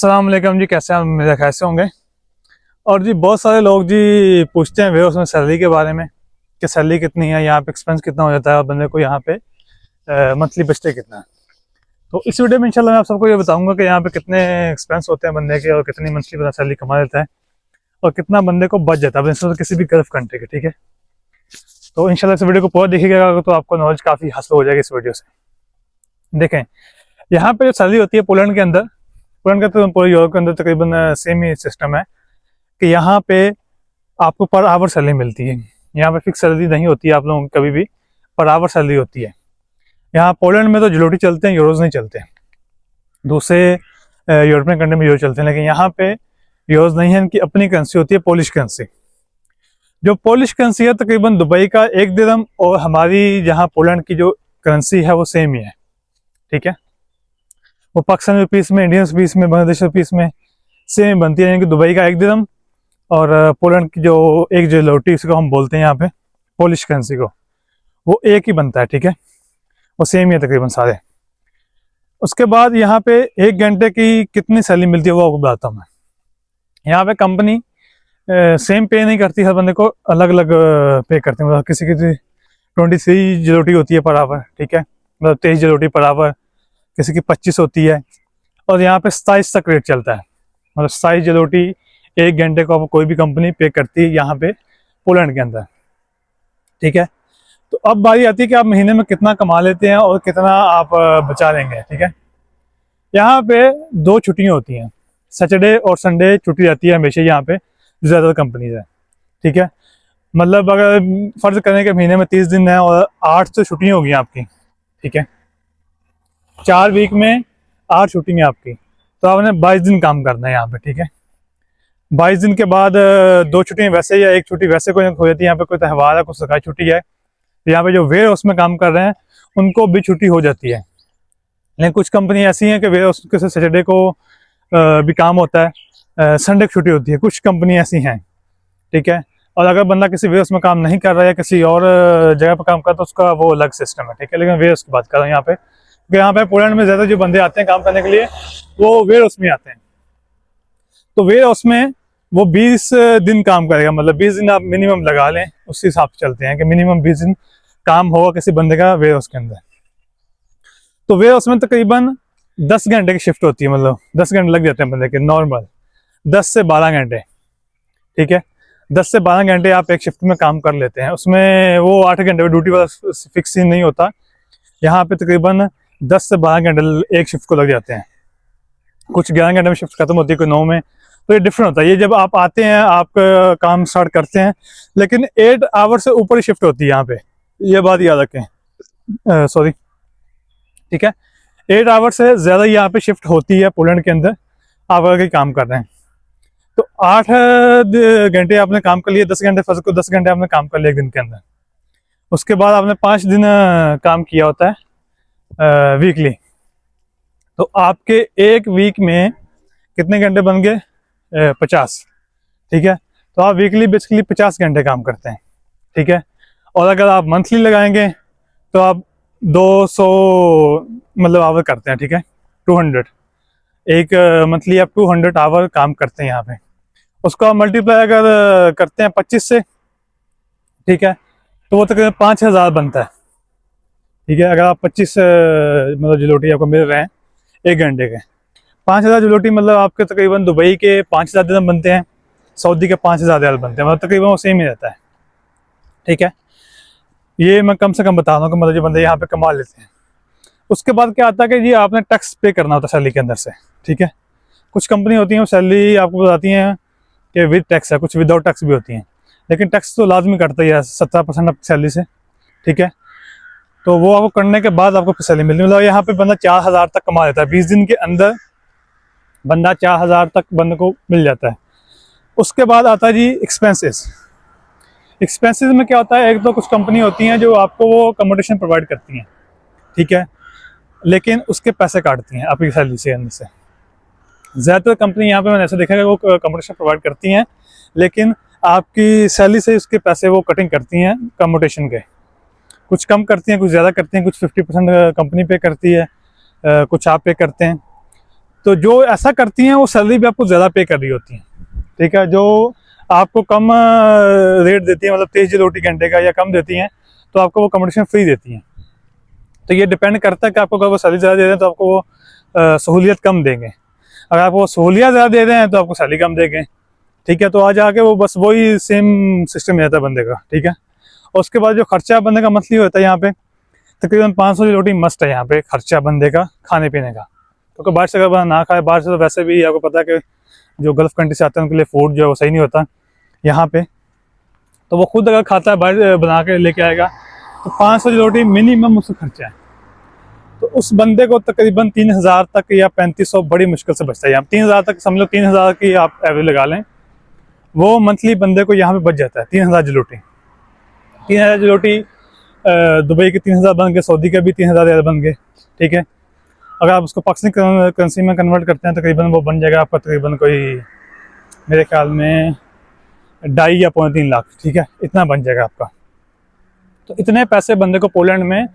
अस्सलाम वालेकुम जी, कैसे हैं? मेरे कैसे होंगे। और जी बहुत सारे लोग जी पूछते हैं वेयरहाउस में सैलरी के बारे में कि सैलरी कितनी है, यहाँ पे एक्सपेंस कितना हो जाता है और बंदे को यहाँ पे मंथली बचते कितना है। तो इस वीडियो में इंशाल्लाह मैं आप सबको ये बताऊंगा कि यहाँ पे कितने एक्सपेंस होते हैं बंदे के और कितनी मंथली बंदा सैलरी कमा लेता है और कितना बंदे को बच जाता है किसी भी गल्फ कंट्री के। ठीक है, तो इंशाल्लाह इस वीडियो को पूरा देखिएगा तो आपको नॉलेज काफ़ी हासिल हो जाएगी इस वीडियो से। देखें, यहाँ पे जो सैलरी होती है पोलैंड के अंदर, पोलैंड का तो पूरे यूरोप के अंदर तकरीबन सेम ही सिस्टम है कि यहाँ पे आपको पर आवर सैलरी मिलती है। यहाँ पे फिक्स सैलरी नहीं होती है आप लोगों की, कभी भी पर आवर सैलरी होती है। यहाँ पोलैंड में तो ज़्लोटी चलते हैं, यूरोज नहीं चलते। दूसरे यूरोपियन कंट्री में यूरो चलते हैं, लेकिन यहाँ पे यूरोज नहीं है, इनकी अपनी करेंसी होती है पोलिश करेंसी। जो पोलिश करेंसी है तकरीबन दुबई का 1 दिरहम और हमारी जहाँ पोलैंड की जो करेंसी है वो सेम ही है। ठीक है, वो पाकिस्तानी रुपीस में, इंडियन रुपीस में, बांग्लादेश रुपीस में सेम बनती है, यानी कि दुबई का 1 दिरहम और पोलैंड की जो एक ज़्लोटी उसको हम बोलते हैं यहाँ पे पोलिश करेंसी को, वो एक ही बनता है। ठीक है, वो सेम ही है तकरीबन सारे। उसके बाद यहाँ पे 1 घंटे की कितनी सैलरी मिलती है वो आपको बताता हूँ मैं। यहाँ पे कंपनी सेम पे नहीं करती, हर बंदे को अलग अलग पे करते हैं। मतलब किसी की 23 ज़्लोटी होती है पर आवर, ठीक है, मतलब 23 ज़्लोटी पर आवर, किसी की 25 होती है और यहाँ पे 27 तक रेट चलता है। मतलब 27 ज़्लोटी 1 घंटे को कोई भी कंपनी पे करती है यहाँ पे पोलैंड के अंदर। ठीक है, तो अब बारी आती है कि आप महीने में कितना कमा लेते हैं और कितना आप बचा लेंगे। ठीक है, यहाँ पे 2 छुट्टियाँ होती हैं, सैटरडे और संडे छुट्टी रहती है हमेशा यहाँ पे ज़्यादातर कंपनीज है। ठीक है, मतलब अगर फर्ज करें कि महीने में 30 दिन है और 8 तो छुट्टियाँ होगी आपकी। ठीक है, 4 वीक में 8 छुट्टियाँ आपकी, तो आपने 22 दिन काम करना है यहाँ पे। ठीक है, 22 दिन के बाद 2 छुट्टियाँ वैसे या 1 छुट्टी वैसे कोई हो जाती है। यहाँ पे कोई त्यौहार है, कुछ सरकारी छुट्टी है, तो यहाँ पे जो वेयर हाउस में काम कर रहे हैं उनको भी छुट्टी हो जाती है। लेकिन कुछ कंपनी ऐसी हैं कि वेयर हाउस के सैटरडे को भी काम होता है, संडे की छुट्टी होती है, कुछ कंपनी ऐसी हैं। ठीक है, और अगर बंदा किसी वेयर हाउस में काम नहीं कर रहा है, किसी और जगह पर काम कर रहा है, तो उसका वो अलग सिस्टम है। ठीक है, लेकिन वेयर हाउस की बात कर रहा हूँ यहाँ पे, क्योंकि यहाँ पे पोलैंड में ज़्यादा जो बंदे आते हैं काम करने के लिए वो वेयर हाउस में आते हैं। तो वेयर हाउस में वो 20 दिन काम करेगा, मतलब 20 दिन आप मिनिमम लगा लें, उस हिसाब से चलते हैं कि मिनिमम 20 दिन काम होगा किसी बंदे का वेयर हाउस के अंदर। तो वेयर हाउस में तकरीबन 10 घंटे की शिफ्ट होती है, मतलब 10 घंटे लग जाते हैं बंदे के नॉर्मल, 10 से 12 घंटे। ठीक है, 10 से 12 घंटे आप एक शिफ्ट में काम कर लेते हैं। उसमें वो 8 घंटे ड्यूटी वाला फिक्स ही नहीं होता, यहाँ पे तकरीबन 10 से 12 घंटे एक शिफ्ट को लग जाते हैं। कुछ 11 घंटे में शिफ्ट खत्म होती है, कोई 9 में, तो ये डिफरेंट होता है। ये जब आप आते हैं, आप काम स्टार्ट करते हैं, लेकिन 8 आवर से ऊपर ही शिफ्ट होती है यहाँ पे, ये बात याद रखें। सॉरी, ठीक है, 8 आवर से ज़्यादा यहाँ पे शिफ्ट होती है पोलैंड के अंदर, आप अगर काम कर रहे हैं तो 8 घंटे आपने काम कर लिए, 10 घंटे फर्ज को 10 घंटे आपने काम कर लिया एक दिन के अंदर। उसके बाद आपने 5 दिन काम किया होता है वीकली, तो आपके एक वीक में कितने घंटे बन गए? 50। ठीक है, तो आप वीकली बेसिकली 50 घंटे काम करते हैं। ठीक है, और अगर आप मंथली लगाएंगे तो आप 200 मतलब आवर करते हैं। ठीक है, 200 एक मंथली आप 200 आवर काम करते हैं यहाँ पे। उसको आप मल्टीप्लाई अगर करते हैं 25 से, ठीक है, तो वो तकरीबन 5000 बनता है। ठीक है, अगर आप 25 मतलब ज़्लोटी आपको मिल रहे हैं 1 घंटे के, 5000 ज़्लोटी मतलब आपके तकरीबन दुबई के 5000 दिरहम बनते हैं, सऊदी के 5000 रियाल बनते हैं, मतलब तकरीबन वो सेम ही रहता है। ठीक है, ये मैं कम से कम बता रहा हूँ कि मतलब जो बंदे यहाँ पे कमा लेते हैं। उसके बाद क्या आता है कि जी आपने टैक्स पे करना होता है सैलरी के अंदर से। ठीक है, कुछ कंपनी होती हैं वो सैलरी आपको बताती हैं कि विद टैक्स है, कुछ विदाउट टैक्स भी होती हैं, लेकिन टैक्स तो लाजमी करता ही है 17% आपकी सैलरी से। ठीक है, तो वो आपको करने के बाद आपको सैलरी मिलती है। मतलब यहाँ पे बंदा 4000 तक कमा लेता है, 20 दिन के अंदर बंदा 4000 तक बंदे को मिल जाता है। उसके बाद आता है जी एक्सपेंसेस। एक्सपेंसेस में क्या होता है, एक तो कुछ कंपनी होती हैं जो आपको वो अकोमोडेशन प्रोवाइड करती हैं, ठीक है, लेकिन उसके पैसे काटती हैं आपकी सैलरी से अंदर से। ज़्यादातर कंपनी यहाँ पे मैंने ऐसा देखा है वो अकोमोडेशन प्रोवाइड करती हैं, लेकिन आपकी सैलरी से उसके पैसे वो कटिंग करती हैं अकोमोडेशन के। कुछ कम करती हैं, कुछ ज़्यादा करती हैं, कुछ 50% कंपनी पे करती है, कुछ आप पे करते हैं। तो जो ऐसा करती हैं वो सैलरी भी आपको ज़्यादा पे कर रही होती हैं, ठीक है। जो आपको कम रेट देती है, मतलब 23 रोटी घंटे का या कम देती हैं, तो आपको वो कंपटीशन फ्री देती हैं। तो ये डिपेंड करता है कि आपको अगर वो सैलरी ज़्यादा दे रहे हैं तो आपको वो सहूलियत कम देंगे, अगर आपको सहूलियत ज़्यादा दे रहे हैं तो आपको सैलरी कम देंगे, ठीक है। तो आज आके वो बस वही सेम सिस्टम रहता है बंदे का, ठीक है। और उसके बाद जो खर्चा बंदे का मंथली होता है यहाँ पे तकरीबन 500 की रोटी मस्ट है यहाँ पे खर्चा बंदे का खाने पीने का, क्योंकि बाहर से अगर बंदा ना खाए, बाहर से तो वैसे भी आपको पता है कि जो गल्फ़ कंट्री से आते हैं उनके लिए फूड जो है वो सही नहीं होता यहाँ पे, तो वो खुद अगर खाता है बाहर बना के लेके आएगा तो 500 की रोटी मिनिमम उसका खर्चा है। तो उस बंदे को तकरीबन 3000 तक या 3500 बड़ी मुश्किल से बचता है। यहाँ 3000 तक समझ लो, 3000 की आप एवरेज लगा लें, वो मंथली बंदे को यहाँ पे बच जाता है। 3000 जलोटी, 3000 जलोटी दुबई के 3000 बन गए, सऊदी के भी 3000 बन गए, ठीक है। अगर आप उसको पाकिस्तानी करेंसी में कन्वर्ट करते हैं तकरीबन वो बन जाएगा आपका तकरीबन कोई मेरे ख्याल में 2.5 या 3.25 लाख, ठीक है, इतना बन जाएगा आपका। तो इतने पैसे बंदे को पोलैंड में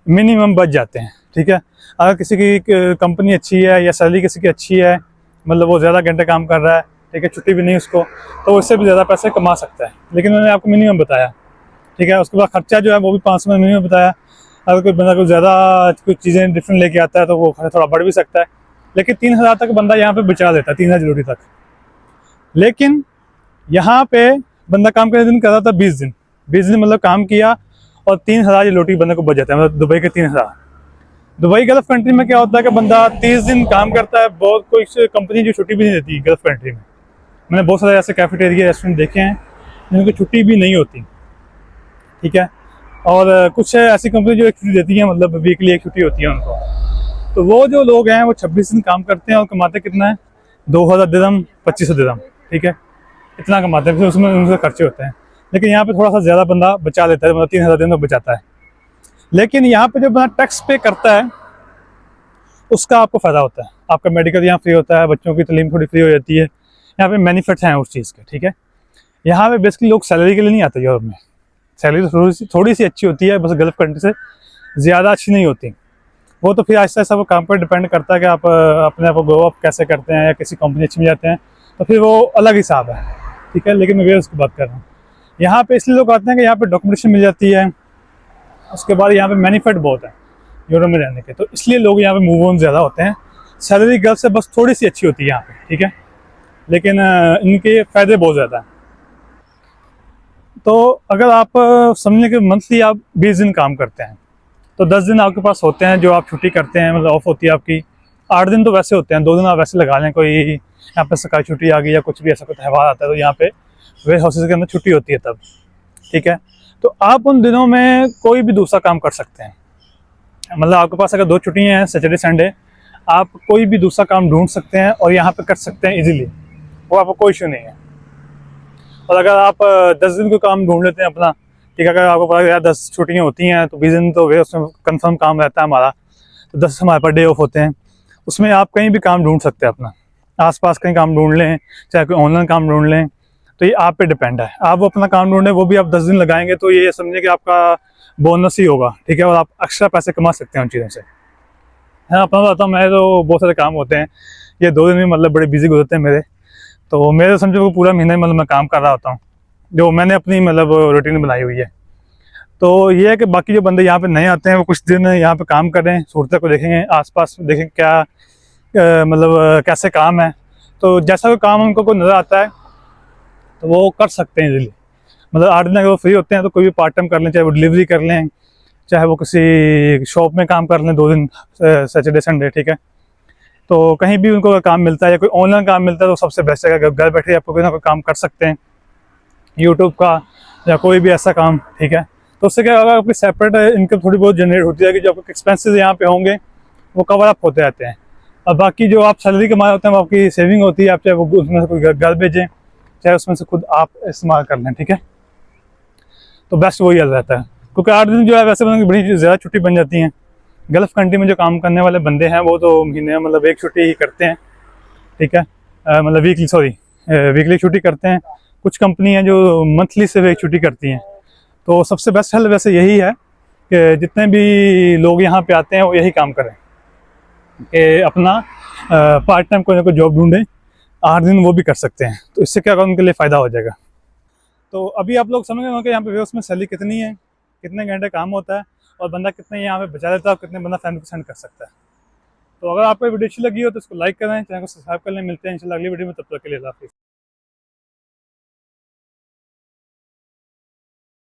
मिनिमम बच जाते हैं, ठीक है। अगर किसी की कंपनी अच्छी है या सैलरी किसी की अच्छी है, मतलब वो ज़्यादा घंटे काम कर रहा है, ठीक है, छुट्टी भी नहीं उसको, तो उससे भी ज़्यादा पैसे कमा सकता है। लेकिन मैंने आपको मिनिमम बताया, ठीक है। उसके बाद खर्चा जो है वो भी 500 में मिनिमम बताया। अगर कोई बंदा को ज़्यादा कुछ चीज़ें डिफरेंट लेके आता है तो वो खर्चा थोड़ा बढ़ भी सकता है, लेकिन 3000 तक बंदा यहाँ पे बचा देता है, 3000 जरूरी तक। लेकिन यहाँ पे बंदा काम करने दिन कर रहा था 20 दिन, 20 दिन मतलब काम किया और 3000 रोटी बंदे को बच जाता है, मतलब दुबई के 3000। दुबई गल्फ कंट्री में क्या होता है कि बंदा 30 दिन काम करता है, बहुत कोई कंपनी जो छुट्टी भी नहीं देती गल्फ कंट्री में। मैंने बहुत सारे ऐसे कैफेटेरिया रेस्टोरेंट देखे हैं जिनकी छुट्टी भी नहीं होती, ठीक है। और कुछ ऐसी कंपनी जो एक छुट्टी देती है, मतलब वीकली एक छुट्टी होती है उनको। तो वो जो लोग हैं वो 26 दिन काम करते हैं और कमाते कितना है, 2000 दिरहम, 2500 दिरहम, ठीक है, इतना कमाते हैं। फिर उसमें उनसे खर्चे होते हैं। लेकिन यहाँ पे थोड़ा सा ज़्यादा बंदा बचा लेता है, मतलब 3000 दिन तक बचाता है। लेकिन यहाँ पे जो बंदा टैक्स पे करता है उसका आपको फ़ायदा होता है, आपका मेडिकल यहाँ फ्री होता है, बच्चों की तालीम थोड़ी फ्री हो जाती है, यहाँ पे बेनिफिट्स हैं उस चीज़ के, ठीक है। यहाँ पे बेसिकली लोग सैलरी के लिए नहीं आते यूरोप में, सैलरी तो थोड़ी सी अच्छी होती है, बस गल्फ़ कंट्री से ज़्यादा अच्छी नहीं होती। वो तो फिर आहिस्ता आहिस्ता वो काम पर डिपेंड करता है कि आप अपने आप को ग्रो अप कैसे करते हैं, या किसी कंपनी अच्छी में जाते हैं, तो फिर वो अलग हिसाब है, ठीक है। लेकिन मैं उसकी बात कर रहा हूँ, यहाँ पे इसलिए लोग आते हैं कि यहाँ पे डॉक्यूमेंटेशन मिल जाती है, उसके बाद यहाँ पे बेनिफिट बहुत है यूरोप में रहने के, तो इसलिए लोग यहाँ पे मूव ऑन ज़्यादा होते हैं। सैलरी गल्फ से बस थोड़ी सी अच्छी होती है यहाँ पे, ठीक है, लेकिन इनके फ़ायदे बहुत ज़्यादा हैं। तो अगर आप समझ लें कि मंथली आप 20 दिन काम करते हैं तो 10 दिन आपके पास होते हैं जो आप छुट्टी करते हैं, मतलब ऑफ होती है आपकी। 8 दिन तो वैसे होते हैं, 2 दिन आप वैसे लगा लें, कोई यहाँ पे सरकारी छुट्टी आ गई या कुछ भी ऐसा कोई त्यौहार आता है तो यहाँ पे वेयर हाउसेज के अंदर छुट्टी होती है तब, ठीक है। तो आप उन दिनों में कोई भी दूसरा काम कर सकते हैं, मतलब आपके पास अगर 2 छुट्टियाँ हैं सैटरडे संडे, आप कोई भी दूसरा काम ढूंढ सकते हैं और यहाँ पे कर सकते हैं इजीली, वो आपको कोई इशू नहीं है। और अगर आप 10 दिन को काम ढूंढ लेते हैं अपना, ठीक है, अगर आपको पता है यार 10 छुट्टियाँ होती हैं तो 20 दिन तो वे उसमें कंफर्म काम रहता है हमारा, तो 10 हमारे पर डे ऑफ होते हैं, उसमें आप कहीं भी काम ढूंढ सकते हैं अपना, आसपास कहीं काम ढूंढ लें, चाहे कोई ऑनलाइन काम ढूंढ लें, तो ये आप पे डिपेंड है। आप वो अपना काम ढूंढें, वो भी आप 10 दिन लगाएंगे तो ये समझिए कि आपका बोनस ही होगा, ठीक है, और आप एक्स्ट्रा पैसे कमा सकते हैं उन चीज़ों से। हाँ, अपना बताता हूँ, मैं तो बहुत सारे काम होते हैं, ये 2 दिन में मतलब बड़े बिजी गुजरते हैं मेरे, तो मेरे समझो को पूरा महीना मतलब मैं काम कर रहा होता हूँ, जो मैंने अपनी मतलब रूटीन बनाई हुई है। तो ये है कि बाकी जो बंदे यहाँ पे नए आते हैं वो कुछ दिन यहाँ पे काम करें, सूरत को देखेंगे, आसपास देखें क्या मतलब कैसे काम है, तो जैसा कोई काम उनको कोई नज़र आता है तो वो कर सकते हैं इजीली। मतलब 8 दिन अगर वो फ्री होते हैं तो कोई भी पार्ट टाइम कर लें, चाहे वो डिलीवरी कर लें, चाहे वो किसी शॉप में काम कर लें 2 दिन सैटरडे संडे, ठीक है। तो कहीं भी उनको काम मिलता है या कोई ऑनलाइन काम मिलता है तो सबसे बेस्ट है, घर बैठे आपको कोई ना कोई काम कर सकते हैं, यूट्यूब का या कोई भी ऐसा काम, ठीक है। तो उससे क्या होगा, आपकी सेपरेट इनकम थोड़ी बहुत जनरेट होती है कि जो आपके एक्सपेंसेस यहाँ पे होंगे वो कवर अप होते रहते हैं। और बाकी जो आप सैलरी कमाए होते हैं वो आपकी सेविंग होती है, आप चाहे वो उसमें से कोई घर भेजें, चाहे उसमें से खुद आप इस्तेमाल कर लें, ठीक है। तो बेस्ट वही रहता है, क्योंकि 8 दिन जो है वैसे बड़ी ज़्यादा छुट्टी बन जाती हैं। गल्फ़ कंट्री में जो काम करने वाले बंदे हैं वो तो महीने में मतलब 1 छुट्टी ही करते हैं, ठीक है, मतलब वीकली छुट्टी करते हैं। कुछ कंपनी हैं जो मंथली सिर्फ 1 छुट्टी करती हैं। तो सबसे बेस्ट हल वैसे यही है कि जितने भी लोग यहाँ पे आते हैं वो यही काम करें कि अपना पार्ट टाइम कोई ना कोई जॉब ढूंढें, 8 दिन वो भी कर सकते हैं। तो इससे क्या होगा, उनके लिए फ़ायदा हो जाएगा। तो अभी आप लोग समझ गए होंगे यहाँ पे वेयर्स में सैलरी कितनी है, कितने घंटे काम होता है, और बंदा कितने यहाँ पे बचा लेता है, और कितने बंदा फैमिली को सेंड कर सकता है। तो अगर आपको वीडियो अच्छी लगी हो तो इसको लाइक करें, चैनल को सब्सक्राइब कर लें। मिलते हैं इंशाल्लाह अगली वीडियो में, तब तक के लिए अल्लाह हाफिज़।